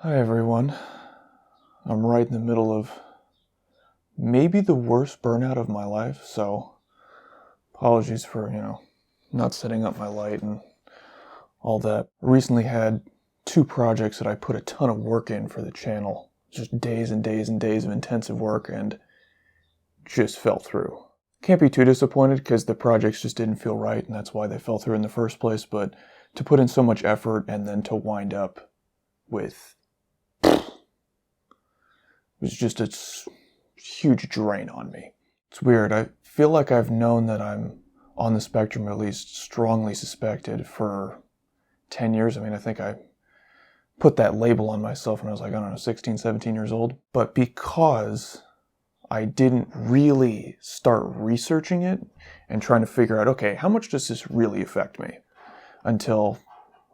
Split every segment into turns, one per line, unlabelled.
Hi everyone. I'm right in the middle of maybe the worst burnout of my life, so apologies for, not setting up my light and all that. Recently had 2 projects that I put a ton of work in for the channel. Just days and days and days of intensive work and just fell through. Can't be too disappointed because the projects just didn't feel right and that's why they fell through in the first place, but to put in so much effort and then to wind up with it was just a huge drain on me. It's weird. I feel like I've known that I'm on the spectrum, or at least strongly suspected, for 10 years. I think I put that label on myself when I was 16, 17 years old. But because I didn't really start researching it and trying to figure out, okay, how much does this really affect me? Until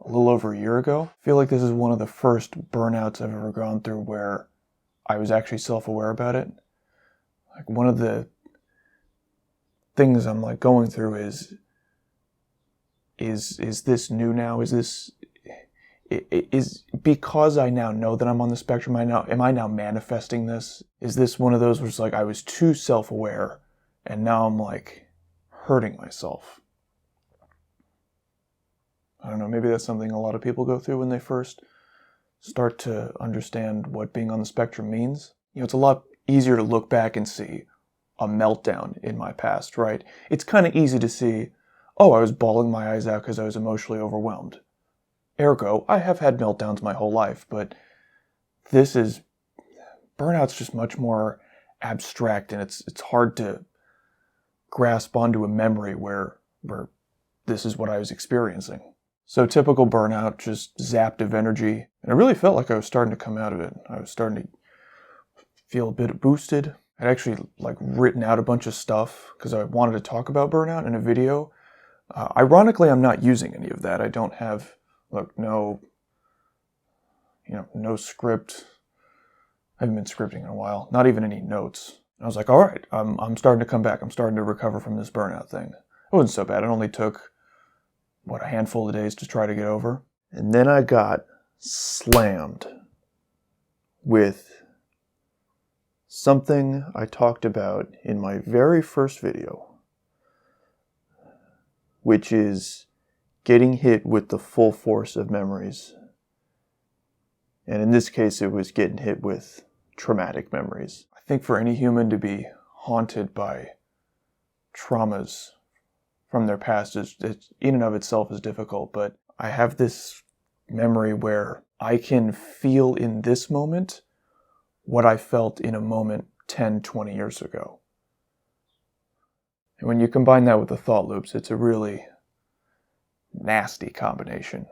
a little over a year ago. I feel like this is one of the first burnouts I've ever gone through where I was actually self-aware about it. One of the things I'm going through is this new now? Is because I now know that I'm on the spectrum, am I now manifesting this? Is this one of those where it's I was too self-aware and now I'm hurting myself? I don't know, maybe that's something a lot of people go through when they first start to understand what being on the spectrum means. It's a lot easier to look back and see a meltdown in my past, right? It's kind of easy to see, oh, I was bawling my eyes out because I was emotionally overwhelmed. Ergo, I have had meltdowns my whole life, but burnout's just much more abstract and it's hard to grasp onto a memory where this is what I was experiencing. So typical burnout, just zapped of energy. And I really felt like I was starting to come out of it. I was starting to feel a bit boosted. I'd actually written out a bunch of stuff because I wanted to talk about burnout in a video. Ironically, I'm not using any of that. I don't have no script. I haven't been scripting in a while. Not even any notes. I was all right, I'm starting to come back. I'm starting to recover from this burnout thing. It wasn't so bad. It only took a handful of days to try to get over. And then I got slammed with something I talked about in my very first video, which is getting hit with the full force of memories. And in this case, it was getting hit with traumatic memories. I think for any human to be haunted by traumas from their past is in and of itself is difficult, but I have this memory where I can feel in this moment what I felt in a moment 10, 20 years ago. And when you combine that with the thought loops, it's a really nasty combination.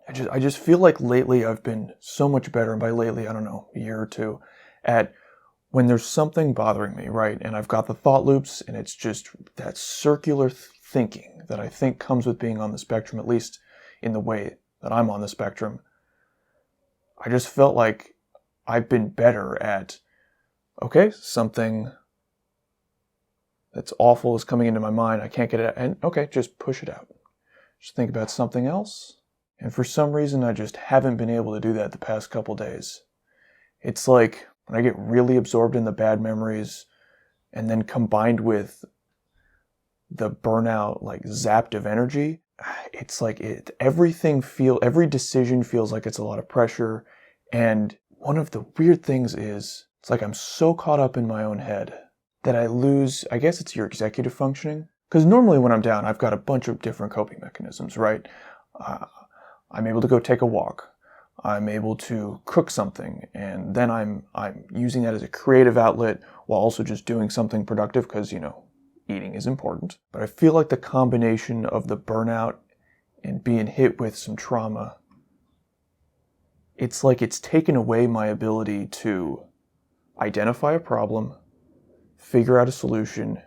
I just feel like lately I've been so much better, and by lately, I don't know, a year or two, at when there's something bothering me, right, and I've got the thought loops, and it's just that circular thinking that I think comes with being on the spectrum, at least in the way that I'm on the spectrum. I just felt like I've been better at, okay, something that's awful is coming into my mind, I can't get it out, and okay, just push it out. Just think about something else. And for some reason, I just haven't been able to do that the past couple days. It's when I get really absorbed in the bad memories and then combined with the burnout, zapped of energy, it's every decision feels like it's a lot of pressure. And one of the weird things is, it's I'm so caught up in my own head that I lose, I guess it's your executive functioning. Because normally when I'm down, I've got a bunch of different coping mechanisms, right? I'm able to go take a walk. I'm able to cook something, and then I'm using that as a creative outlet while also just doing something productive because, eating is important. But I feel like the combination of the burnout and being hit with some trauma, it's it's taken away my ability to identify a problem, figure out a solution,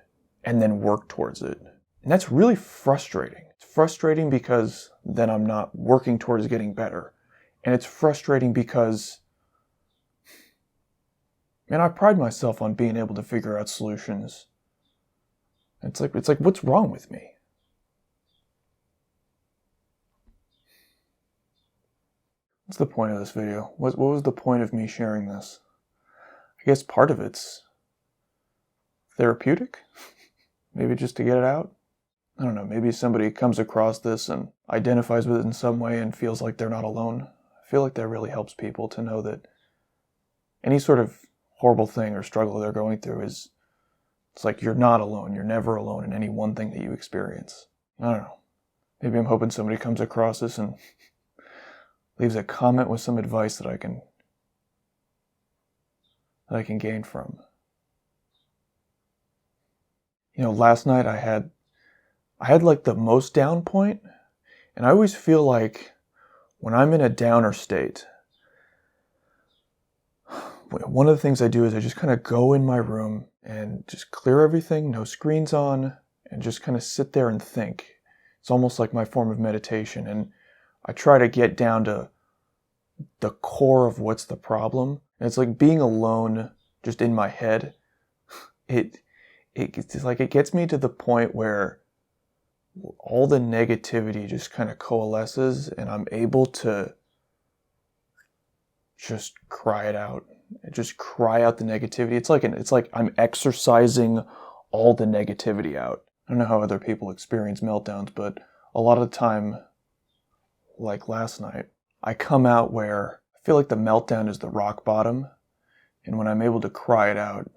and then work towards it. And that's really frustrating. It's frustrating because then I'm not working towards getting better. And it's frustrating because, man, I pride myself on being able to figure out solutions. It's what's wrong with me? What's the point of this video? What was the point of me sharing this? I guess part of it's therapeutic? Maybe just to get it out? I don't know, maybe somebody comes across this and identifies with it in some way and feels like they're not alone. I feel like that really helps people to know that any sort of horrible thing or struggle they're going through it's like you're not alone. You're never alone in any one thing that you experience. I don't know. Maybe I'm hoping somebody comes across this and leaves a comment with some advice that I can gain from. You know, last night I had like the most down point, and I always feel like when I'm in a downer state, one of the things I do is I just kind of go in my room and just clear everything, no screens on, and just kind of sit there and think. It's almost like my form of meditation, and I try to get down to the core of what's the problem. And it's like being alone just in my head. It's like it gets me to the point where all the negativity just kind of coalesces and I'm able to just cry it out. Just cry out the negativity. It's like I'm exercising all the negativity out. I don't know how other people experience meltdowns, but a lot of the time, like last night, I come out where I feel like the meltdown is the rock bottom, and when I'm able to cry it out,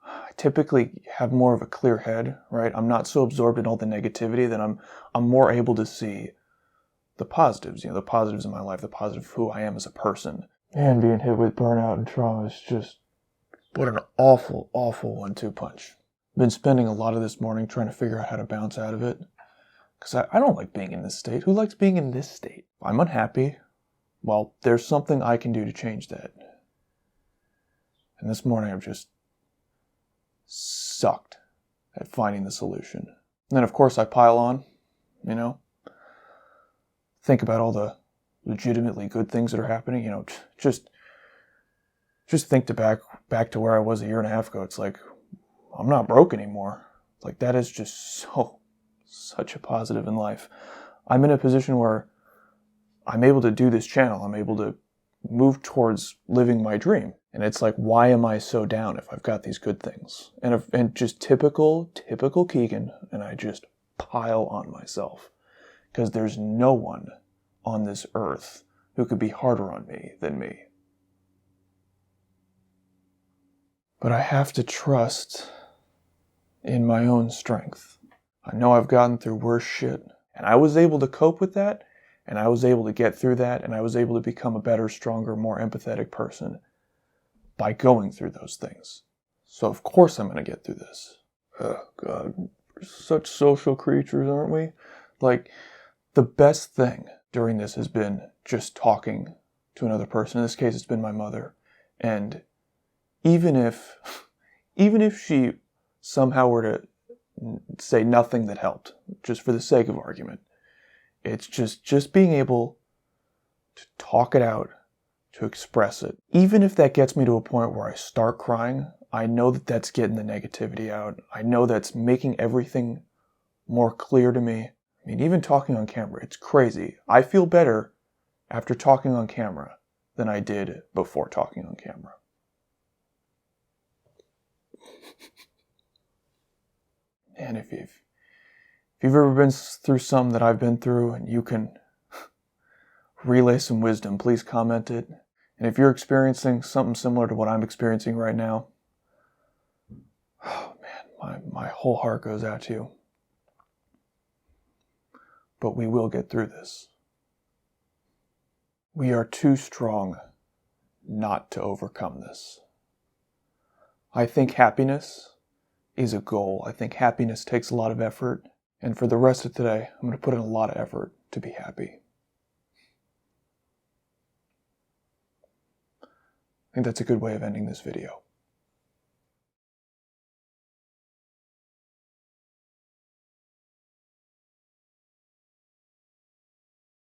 I typically have more of a clear head, right? I'm not so absorbed in all the negativity that I'm more able to see the positives, the positives in my life, the positive of who I am as a person. And being hit with burnout and trauma is just, what an awful, awful 1-2 punch. I've been spending a lot of this morning trying to figure out how to bounce out of it. Because I don't like being in this state. Who likes being in this state? If I'm unhappy, well, there's something I can do to change that. And this morning I've just sucked at finding the solution. And then of course I pile on, think about all the legitimately good things that are happening, just think back to where I was a year and a half ago. It's like, I'm not broke anymore. Like, that is just such a positive in life. I'm in a position where I'm able to do this channel. I'm able to move towards living my dream. And it's like, why am I so down if I've got these good things? And just typical Keegan, and I just pile on myself. Because there's no one on this earth who could be harder on me than me. But I have to trust in my own strength. I know I've gotten through worse shit, and I was able to cope with that, and I was able to get through that, and I was able to become a better, stronger, more empathetic person by going through those things. So of course I'm going to get through this. Oh God, we're such social creatures, aren't we? Like, the best thing during this has been just talking to another person. In this case, it's been my mother. And even if she somehow were to say nothing that helped, just for the sake of argument, it's just being able to talk it out, to express it. Even if that gets me to a point where I start crying, I know that that's getting the negativity out. I know that's making everything more clear to me. I mean, even talking on camera, it's crazy. I feel better after talking on camera than I did before talking on camera. And if you've ever been through something that I've been through and you can relay some wisdom, please comment it. And if you're experiencing something similar to what I'm experiencing right now, oh man, my whole heart goes out to you. But we will get through this. We are too strong not to overcome this. I think happiness is a goal. I think happiness takes a lot of effort. And for the rest of today, I'm going to put in a lot of effort to be happy. I think that's a good way of ending this video.